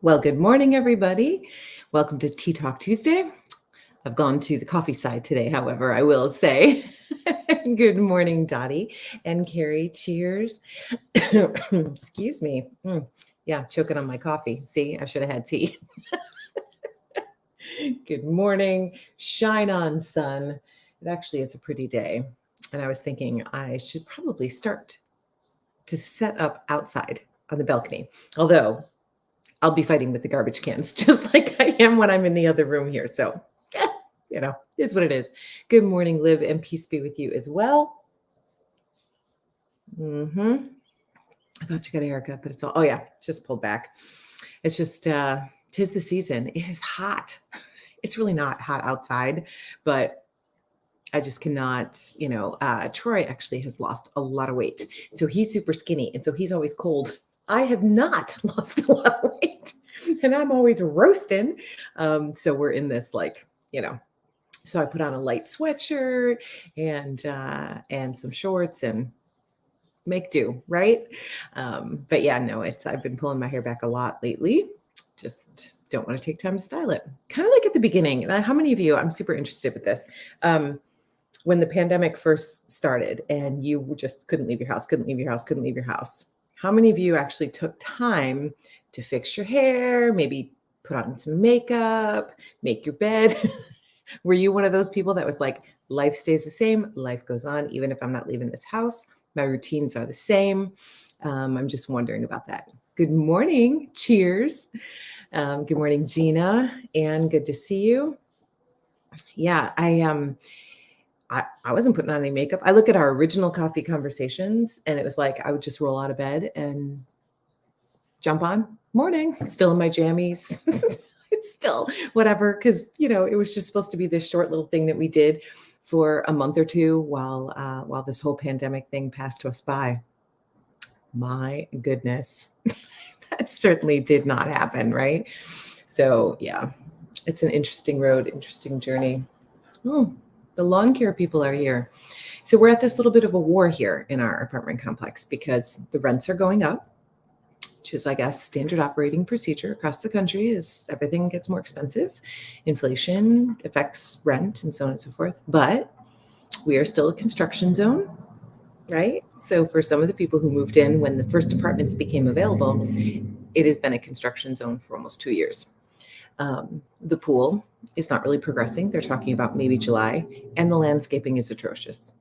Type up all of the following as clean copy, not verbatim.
Well, good morning, everybody. Welcome to Tea Talk Tuesday. I've gone to the coffee side today, however, I will say. Good morning, Dottie and Carrie. Cheers. Excuse me. Yeah, choking on my coffee. See, I should have had tea. Good morning. Shine on, sun. It actually is a pretty day. And I was thinking I should probably start to set up outside on the balcony. Although I'll be fighting with the garbage cans just like I am when I'm in the other room here. So, it's what it is. Good morning, Liv, and peace be with you as well. I thought you got a haircut, but it's all, it's just pulled back. It's just, tis the season. It is hot. It's really not hot outside, but I just cannot, Troy actually has lost a lot of weight. So he's super skinny. And so he's always cold. I have not lost a lot of weight and I'm always roasting. So we're in this so I put on a light sweatshirt and some shorts and make do, right? But yeah, no, I've been pulling my hair back a lot lately. Just don't want to take time to style it. Kind of like at the beginning. How many of you, I'm super interested with this. When the pandemic first started and you just couldn't leave your house, how many of you actually took time to fix your hair, maybe put on some makeup, make your bed? Were you one of those people that was like, life stays the same, life goes on, even if I'm not leaving this house, my routines are the same? I'm just wondering about that. Good morning. Cheers. Good morning, Gina. Anne, good to see you. Yeah, I wasn't putting on any makeup. I look at our original coffee conversations and it was like I would just roll out of bed and jump on. Morning, still in my jammies. It's still whatever, because it was just supposed to be this short little thing that we did for a month or two while this whole pandemic thing passed us by. My goodness, that certainly did not happen, right? So yeah, it's an interesting road, interesting journey. Oh, the lawn care people are here. So we're at this little bit of a war here in our apartment complex because the rents are going up, which is, I guess, standard operating procedure across the country as everything gets more expensive. Inflation affects rent and so on and so forth. But we are still a construction zone, right? So for some of the people who moved in when the first apartments became available, it has been a construction zone for almost 2 years. The pool is not really progressing. They're talking about maybe July, and the landscaping is atrocious.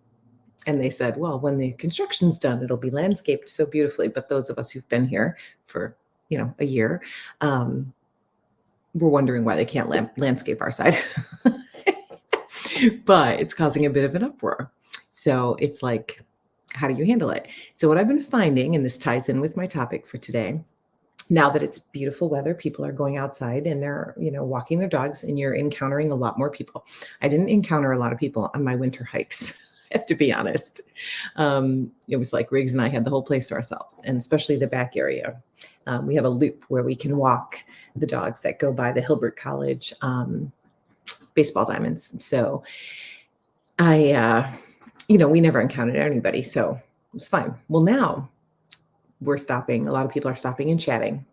And they said, well, when the construction's done, it'll be landscaped so beautifully. But those of us who've been here for, a year, we're wondering why they can't landscape our side. But it's causing a bit of an uproar. So it's like, how do you handle it? So what I've been finding, and this ties in with my topic for today, now that it's beautiful weather, people are going outside and they're, walking their dogs, and you're encountering a lot more people. I didn't encounter a lot of people on my winter hikes. I have to be honest. It was like Riggs and I had the whole place to ourselves, and especially the back area. We have a loop where we can walk the dogs that go by the Hilbert College baseball diamonds. So we never encountered anybody, so it was fine. Well, now we're stopping. A lot of people are stopping and chatting.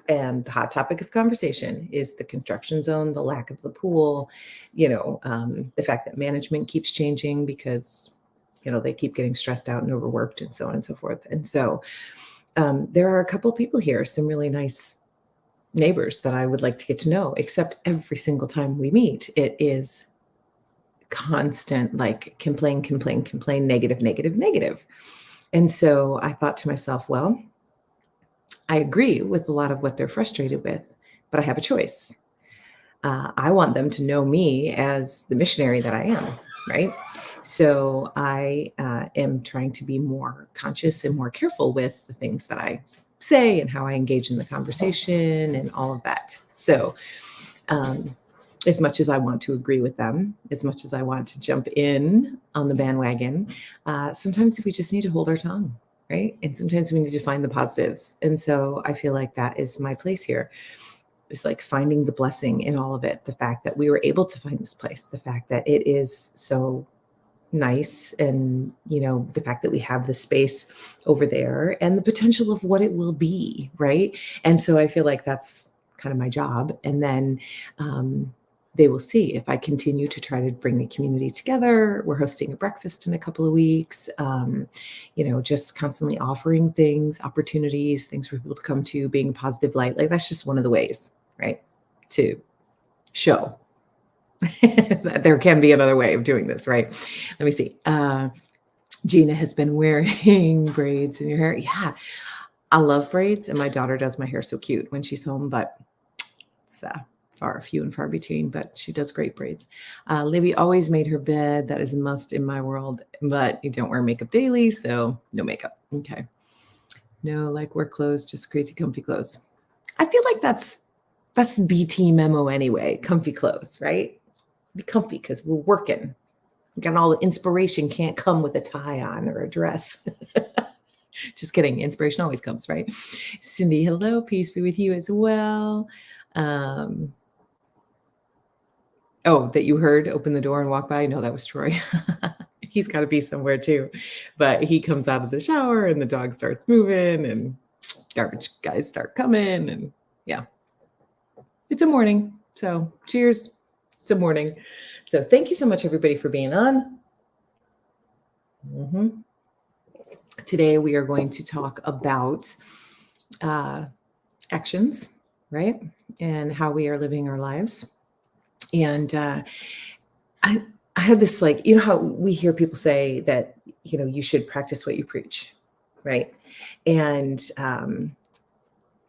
And the hot topic of conversation is the construction zone, the lack of the pool, the fact that management keeps changing because, they keep getting stressed out and overworked and so on and so forth. And so there are a couple of people here, some really nice neighbors that I would like to get to know, except every single time we meet, it is constant, like complain, negative. And so I thought to myself, well, I agree with a lot of what they're frustrated with, but I have a choice. I want them to know me as the missionary that I am, right? So I am trying to be more conscious and more careful with the things that I say and how I engage in the conversation and all of that. So as much as I want to agree with them, as much as I want to jump in on the bandwagon, sometimes we just need to hold our tongue, right? And sometimes we need to find the positives. And so I feel like that is my place here. It's like finding the blessing in all of it. The fact that we were able to find this place, the fact that it is so nice. And, the fact that we have the space over there and the potential of what it will be. Right. And so I feel like that's kind of my job. And then, they will see if I continue to try to bring the community together. We're hosting a breakfast in a couple of weeks, just constantly offering things, opportunities, things for people to come to, being a positive light. Like that's just one of the ways, right, to show that there can be another way of doing this, right? Let me see. Gina has been wearing braids in your hair. Yeah, I love braids, and my daughter does my hair so cute when she's home, but it's few and far between, but she does great braids. Libby always made her bed. That is a must in my world, but you don't wear makeup daily, so no makeup. Okay. No, like work clothes, just crazy comfy clothes. I feel like that's BT memo anyway. Comfy clothes, right? Be comfy because we're working. Got all the inspiration can't come with a tie on or a dress. Just kidding. Inspiration always comes, right? Cindy, hello. Peace be with you as well. That you heard open the door and walk by? No, that was Troy. He's got to be somewhere too. But he comes out of the shower and the dog starts moving and garbage guys start coming. And yeah, it's a morning. So cheers. It's a morning. So thank you so much, everybody, for being on. Today, we are going to talk about actions, right? And how we are living our lives. And I had this, like, how we hear people say that, you should practice what you preach, right? And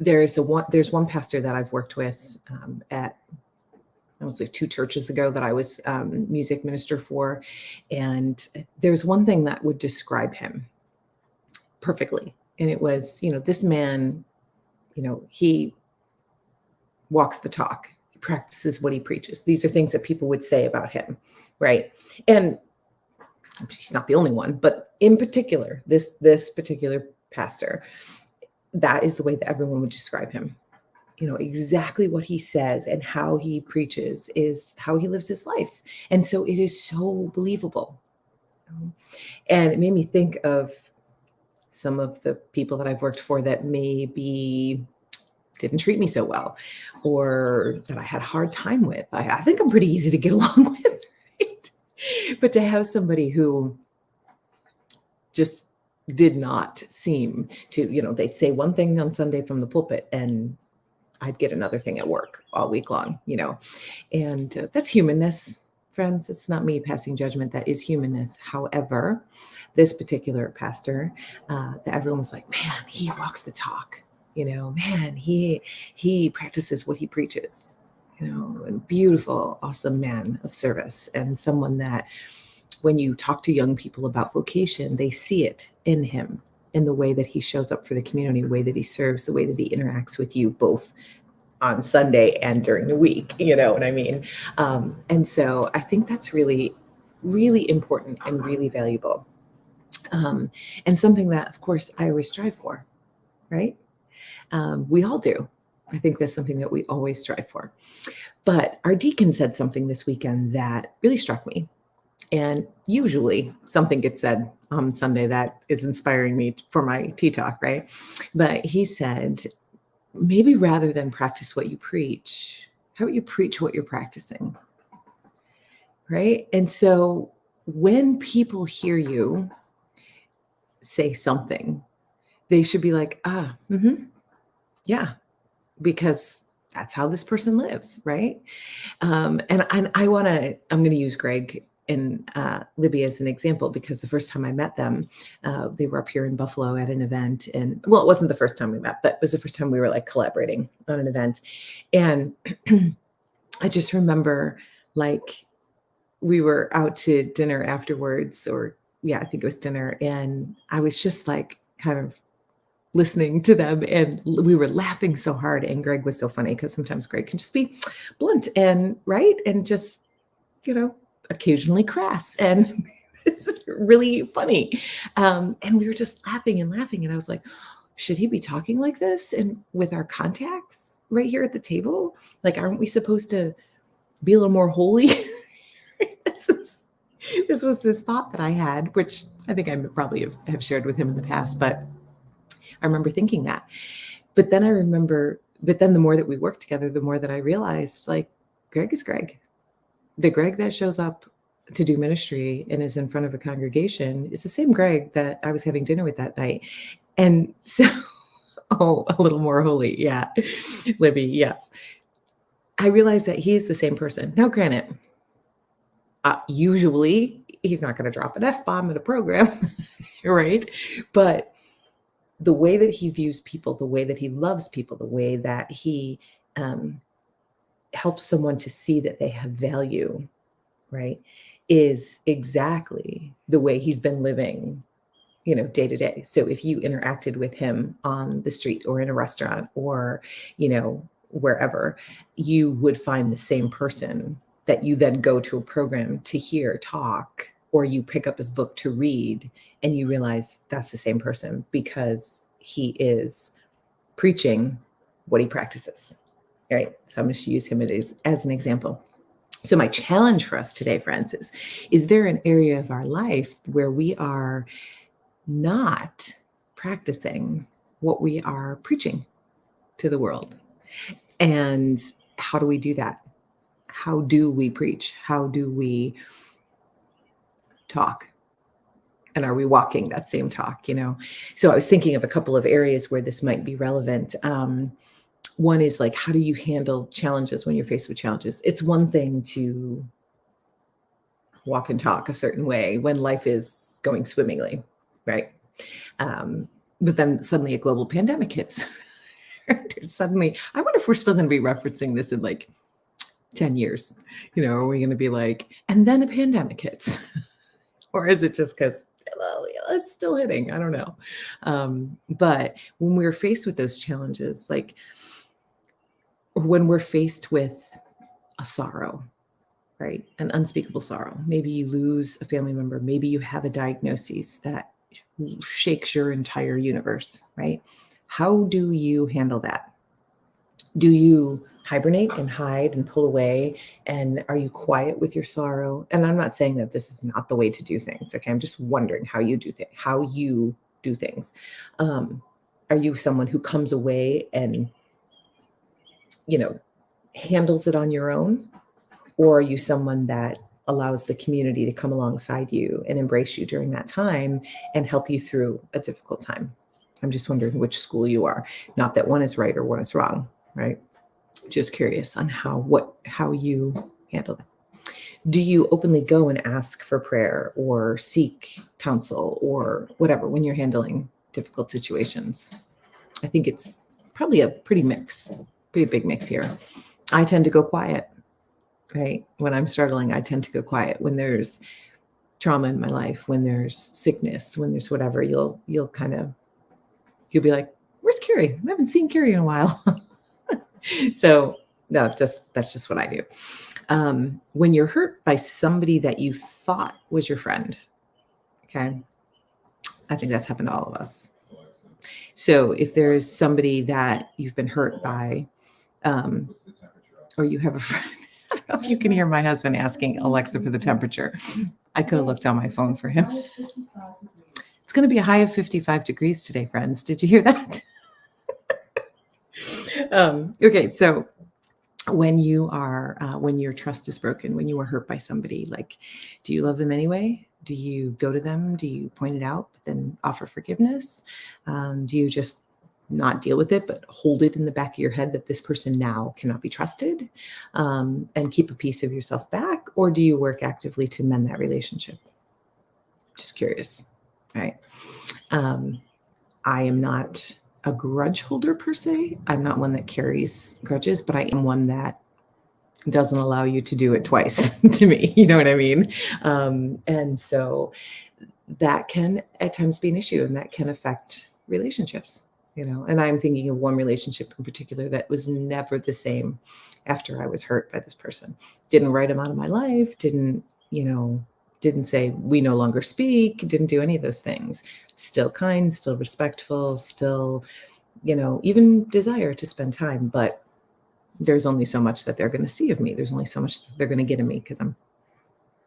there's one pastor that I've worked with at, I was like 2 churches ago that I was music minister for. And there's one thing that would describe him perfectly. And it was, this man, he walks the talk. He practices what he preaches. These are things that people would say about him, right? And he's not the only one, but in particular, this particular pastor, that is the way that everyone would describe him. Exactly what he says and how he preaches is how he lives his life. And so it is so believable. And it made me think of some of the people that I've worked for that maybe didn't treat me so well, or that I had a hard time with. I think I'm pretty easy to get along with, right? But to have somebody who just did not seem to, they'd say one thing on Sunday from the pulpit and I'd get another thing at work all week long, and that's humanness, friends. It's not me passing judgment. That is humanness. However, this particular pastor, that everyone was like, man, he walks the talk, man, he practices what he preaches, and beautiful, awesome man of service, and someone that when you talk to young people about vocation, they see it in him, in the way that he shows up for the community, the way that he serves, the way that he interacts with you both on Sunday and during the week, you know what I mean? And so I think that's really, really important and really valuable. And something that, of course, I always strive for, right? We all do. I think that's something that we always strive for. But our deacon said something this weekend that really struck me. And usually something gets said on Sunday that is inspiring me for my tea talk, right? But he said, maybe rather than practice what you preach, how about you preach what you're practicing, right? And so when people hear you say something, they should be like, yeah, because that's how this person lives, right? And I'm going to use Greg and Libby as an example, because the first time I met them, they were up here in Buffalo at an event. And well, it wasn't the first time we met, but it was the first time we were like collaborating on an event. And I just remember, like, we were out to dinner afterwards, or yeah, I think it was dinner. And I was just like kind of listening to them, and we were laughing so hard. And Greg was so funny, because sometimes Greg can just be blunt and right, and just, occasionally crass, and it's really funny. And we were just laughing and laughing, and I was like, should he be talking like this and with our contacts right here at the table? Like, aren't we supposed to be a little more holy? this was this thought that I had, which I think I probably have shared with him in the past, but I remember thinking that. But then the more that we worked together, the more that I realized, like, Greg is Greg. The Greg that shows up to do ministry and is in front of a congregation is the same Greg that I was having dinner with that night. And so, oh, a little more holy. Yeah. Libby, yes. I realized that he is the same person. Now, granted, usually he's not going to drop an F-bomb in a program, right? But the way that he views people, the way that he loves people, the way that he helps someone to see that they have value, right, is exactly the way he's been living, day to day. So if you interacted with him on the street or in a restaurant or, wherever, you would find the same person that you then go to a program to hear talk, or you pick up his book to read, and you realize that's the same person because he is preaching what he practices. All right. So I'm going to use him as an example. So my challenge for us today, friends, is there an area of our life where we are not practicing what we are preaching to the world? And how do we do that? How do we preach? How do we talk? And are we walking that same talk, So I was thinking of a couple of areas where this might be relevant. One is like, how do you handle challenges when you're faced with challenges? It's one thing to walk and talk a certain way when life is going swimmingly, right? But then suddenly a global pandemic hits. Suddenly, I wonder if we're still going to be referencing this in like 10 years. Are we going to be like, and then a pandemic hits? Or is it just because, well, it's still hitting? I don't know. But when we're faced with those challenges, like when we're faced with a sorrow, right? An unspeakable sorrow. Maybe you lose a family member. Maybe you have a diagnosis that shakes your entire universe, right? How do you handle that? Do you hibernate and hide and pull away? And are you quiet with your sorrow? And I'm not saying that this is not the way to do things. Okay. I'm just wondering how you do things. Are you someone who comes away and, handles it on your own? Or are you someone that allows the community to come alongside you and embrace you during that time and help you through a difficult time? I'm just wondering which school you are. Not that one is right or one is wrong, right? Just curious on how you handle that. Do you openly go and ask for prayer or seek counsel or whatever when you're handling difficult situations? I think it's probably a pretty big mix here. I tend to go quiet, right? When I'm struggling, I tend to go quiet. When there's trauma in my life, when there's sickness, when there's whatever, you'll be like, where's Carrie? I haven't seen Carrie in a while. So no, that's just what I do. When you're hurt by somebody that you thought was your friend, okay, I think that's happened to all of us. So if there's somebody that you've been hurt by, or you have a friend, I don't know if you can hear my husband asking Alexa for the temperature. I could have looked on my phone for him. It's going to be a high of 55 degrees today, friends. Did you hear that? Okay, so when your trust is broken, when you are hurt by somebody, like, do you love them anyway? Do you go to them? Do you point it out, but then offer forgiveness? Do you just not deal with it, but hold it in the back of your head that this person now cannot be trusted, and keep a piece of yourself back? Or do you work actively to mend that relationship? Just curious, right? I am not a grudge holder per se. I'm not one that carries grudges, but I am one that doesn't allow you to do it twice to me. You know what I mean? And so that can at times be an issue, and that can affect relationships, and I'm thinking of one relationship in particular that was never the same after I was hurt by this person. Didn't write him out of my life, didn't say we no longer speak, didn't do any of those things. Still kind, still respectful, still, even desire to spend time, but there's only so much that they're going to see of me. There's only so much that they're going to get of me because I'm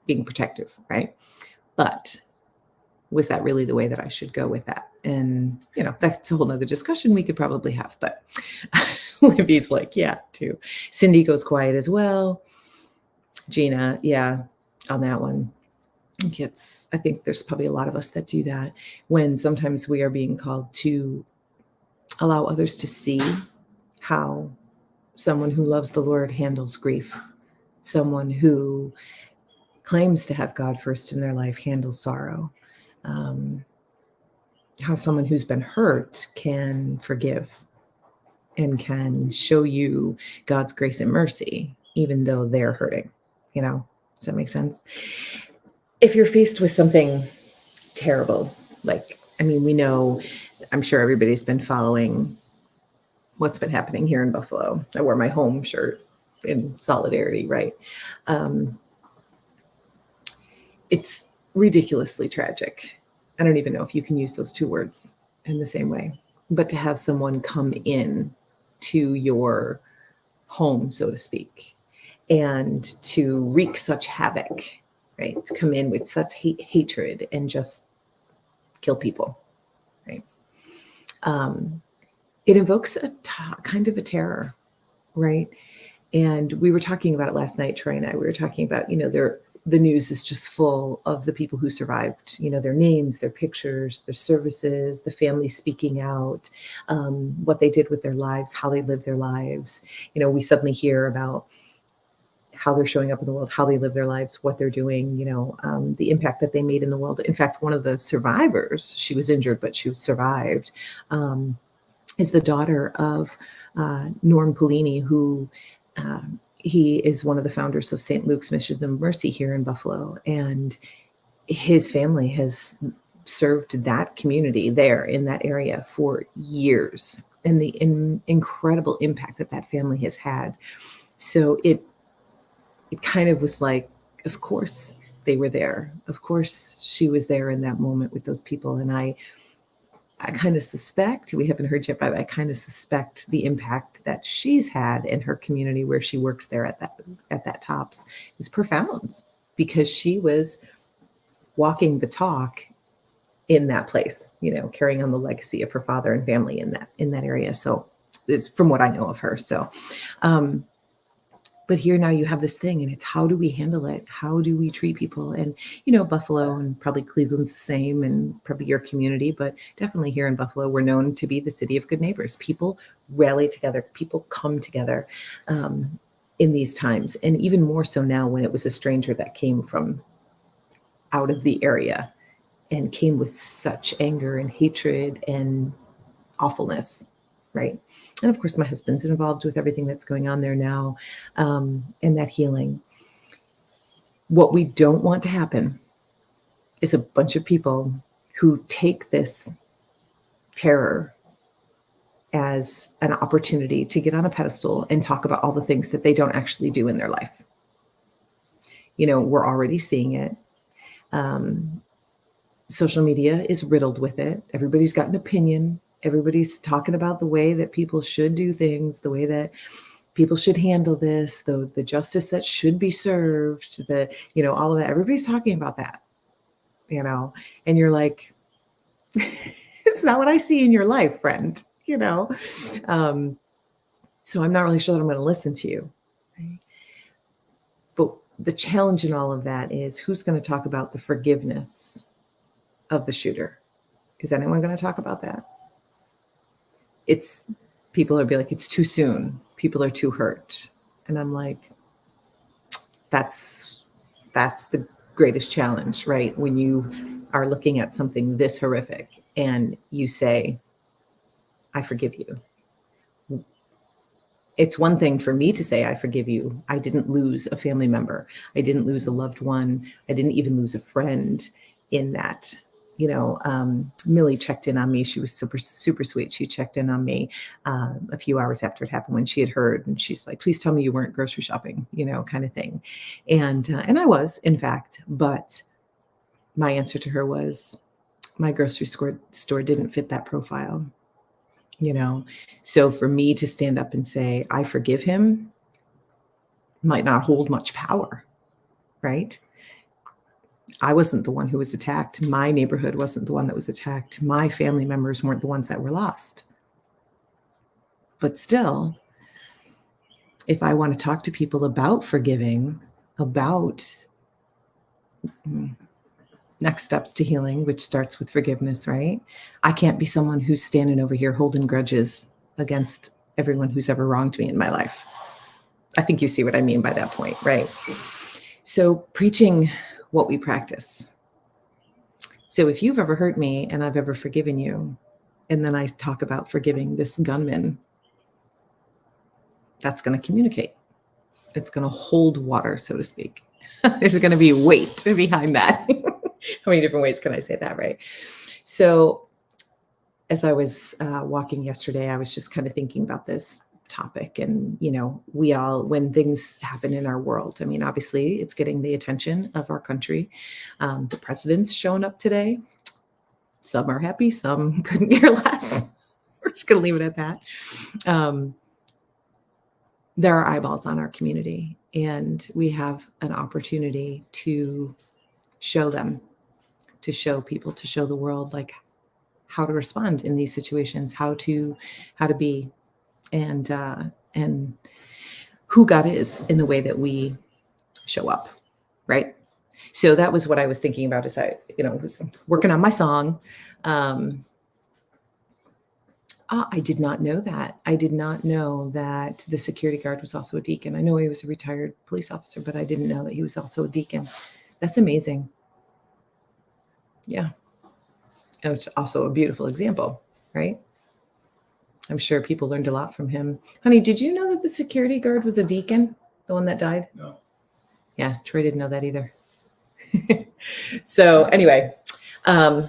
being protective, right? But was that really the way that I should go with that? And, that's a whole nother discussion we could probably have, but Libby's like, yeah, too. Cindy goes quiet as well. Gina, yeah, on that one. I think there's probably a lot of us that do that when sometimes we are being called to allow others to see how someone who loves the Lord handles grief, someone who claims to have God first in their life handles sorrow, how someone who's been hurt can forgive and can show you God's grace and mercy, even though they're hurting. Does that make sense? If you're faced with something terrible, we know, I'm sure everybody's been following what's been happening here in Buffalo. I wore my home shirt in solidarity, right? It's ridiculously tragic. I don't even know if you can use those two words in the same way, but to have someone come in to your home, so to speak, and to wreak such havoc, right? To come in with such hatred and just kill people, right? It invokes kind of a terror, right? And we were talking about it last night, Troy and I. We were talking about, the news is just full of the people who survived, their names, their pictures, their services, the family speaking out, what they did with their lives, how they lived their lives. We suddenly hear about how they're showing up in the world, how they live their lives, what they're doing, the impact that they made in the world. In fact, one of the survivors, she was injured, but she survived, is the daughter of Norm Polini, who he is one of the founders of St. Luke's Mission of Mercy here in Buffalo. And his family has served that community there in that area for years, and the incredible impact that family has had. So it kind of was like, of course they were there. Of course she was there in that moment with those people. And I kind of suspect, we haven't heard yet, but I kind of suspect the impact that she's had in her community where she works there at that Tops is profound, because she was walking the talk in that place, carrying on the legacy of her father and family in that area. So it's from what I know of her. So, but here now you have this thing, and it's, how do we handle it? How do we treat people? And, Buffalo and probably Cleveland's the same, and probably your community, but definitely here in Buffalo, we're known to be the city of good neighbors. People rally together, people come together in these times. And even more so now when it was a stranger that came from out of the area and came with such anger and hatred and awfulness, right? And of course, my husband's involved with everything that's going on there now, and that healing. What we don't want to happen is a bunch of people who take this terror as an opportunity to get on a pedestal and talk about all the things that they don't actually do in their life. We're already seeing it. Social media is riddled with it. Everybody's got an opinion. Everybody's talking about the way that people should do things, the way that people should handle this, the justice that should be served, all of that. Everybody's talking about that, and you're like, it's not what I see in your life, friend, So I'm not really sure that I'm going to listen to you. Right? But the challenge in all of that is, who's going to talk about the forgiveness of the shooter? Is anyone going to talk about that? People will be like, it's too soon. People are too hurt. And I'm like, that's the greatest challenge, right? When you are looking at something this horrific and you say, I forgive you. It's one thing for me to say, I forgive you. I didn't lose a family member. I didn't lose a loved one. I didn't even lose a friend in that. Millie checked in on me. She was super, super sweet. She checked in on me a few hours after it happened, when she had heard, and she's like, please tell me you weren't grocery shopping, kind of thing. And I was, in fact, but my answer to her was, my grocery store didn't fit that profile, So for me to stand up and say, I forgive him, might not hold much power, right? I wasn't the one who was attacked. My neighborhood wasn't the one that was attacked. My family members weren't the ones that were lost. But still, if I want to talk to people about forgiving, about next steps to healing, which starts with forgiveness, right? I can't be someone who's standing over here holding grudges against everyone who's ever wronged me in my life. I think you see what I mean by that point, right? So preaching what we practice. So if you've ever hurt me and I've ever forgiven you, and then I talk about forgiving this gunman, that's going to communicate. It's going to hold water, so to speak. There's going to be weight behind that. How many different ways can I say that, right? So as I was walking yesterday, I was just kind of thinking about this topic. And, we all, when things happen in our world, I mean, obviously it's getting the attention of our country. The president's showing up today. Some are happy, some couldn't care less. We're just going to leave it at that. There are eyeballs on our community, and we have an opportunity to show them, to show people, to show the world, like how to respond in these situations, how to be, and who God is in the way that we show up, right? So that was what I was thinking about as I, was working on my song. I did not know that. I did not know that the security guard was also a deacon. I know he was a retired police officer, but I didn't know that he was also a deacon. That's amazing. Yeah. And it's also a beautiful example, right? I'm sure people learned a lot from him. Honey, did you know that the security guard was a deacon? The one that died? No. Yeah, Troy didn't know that either. So anyway, I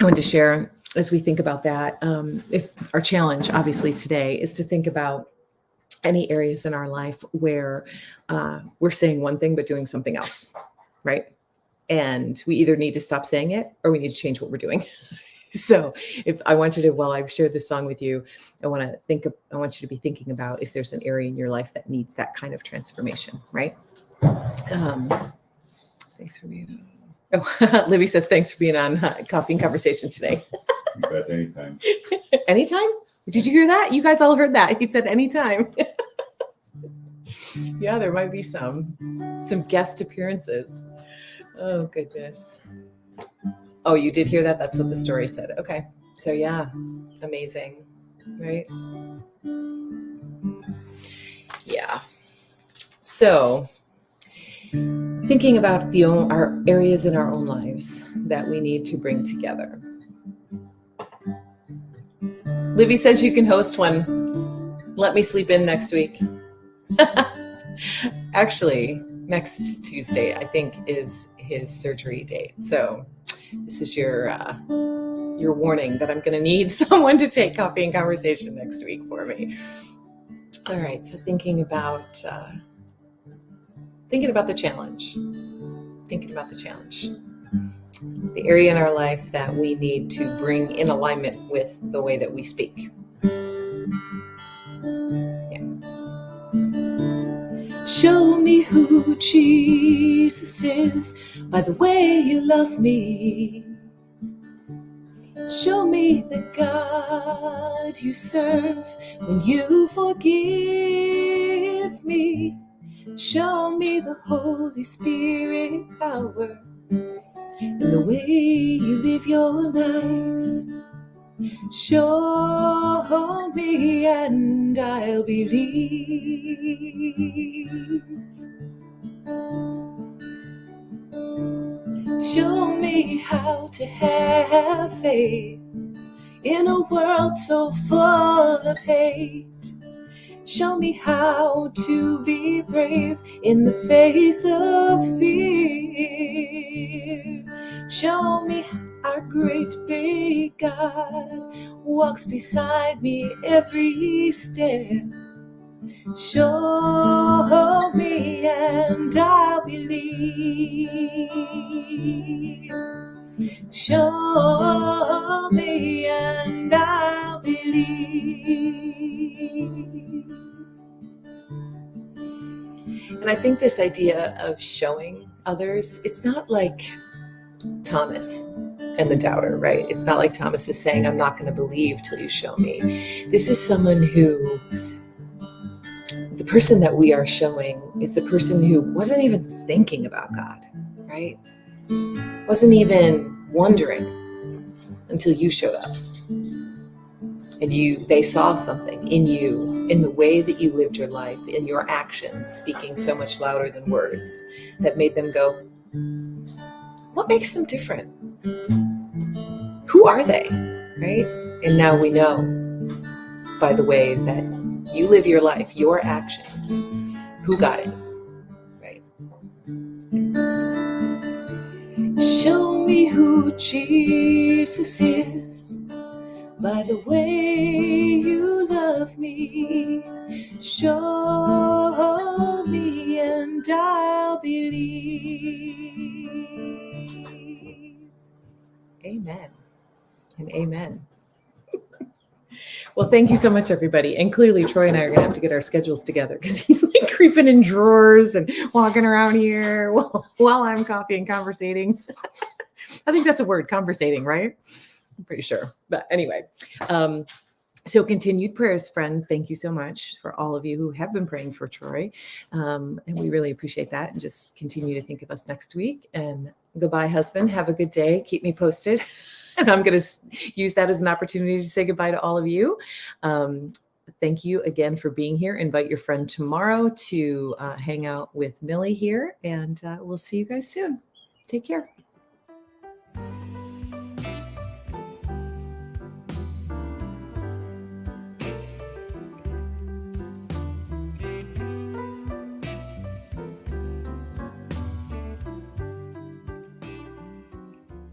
wanted to share as we think about that. If our challenge, obviously, today is to think about any areas in our life where we're saying one thing but doing something else, right? And we either need to stop saying it or we need to change what we're doing. So if I want you to, while I've shared this song with you, I want you to be thinking about if there's an area in your life that needs that kind of transformation, right? Thanks for being on. Oh, Libby says, thanks for being on Coffee and Conversation today. You bet, anytime. Anytime? Did you hear that? You guys all heard that. He said anytime. Yeah, there might be some guest appearances. Oh, goodness. Oh, you did hear that? That's what the story said. Okay. So yeah, amazing, right? Yeah. So thinking about our areas in our own lives that we need to bring together. Libby says you can host one. Let me sleep in next week. Actually, next Tuesday, I think, is his surgery date. So this is your warning that I'm going to need someone to take Coffee and Conversation next week for me. All right. So thinking about the challenge. The area in our life that we need to bring in alignment with the way that we speak. Yeah. Show me who Jesus is by the way you love me. Show me the God you serve when you forgive me. Show me the Holy Spirit power and the way you live your life. Show me and I'll believe. Show me how to have faith in a world so full of hate. Show me how to be brave in the face of fear. Show me our great big God walks beside me every step. Show me and I'll believe. Show me and I'll believe. And I think this idea of showing others, it's not like Thomas and the doubter, right? It's not like Thomas is saying, I'm not going to believe till you show me. This is someone who, the person that we are showing is the person who wasn't even thinking about God, right? Wasn't even wondering until you showed up. And they saw something in you, in the way that you lived your life, in your actions, speaking so much louder than words, that made them go, what makes them different? Who are they, right? And now we know by the way that you live your life, your actions, who God is, right? Show me who Jesus is by the way you love me. Show me and I'll believe. Amen and amen. Well, thank you so much, everybody. And clearly, Troy and I are going to have to get our schedules together because he's like creeping in drawers and walking around here while I'm coffee and conversating. I think that's a word, conversating, right? I'm pretty sure. But anyway, so continued prayers, friends. Thank you so much for all of you who have been praying for Troy. And we really appreciate that. And just continue to think of us next week. And goodbye, husband. Have a good day. Keep me posted. And I'm going to use that as an opportunity to say goodbye to all of you. Thank you again for being here. Invite your friend tomorrow to hang out with Millie here. And we'll see you guys soon. Take care.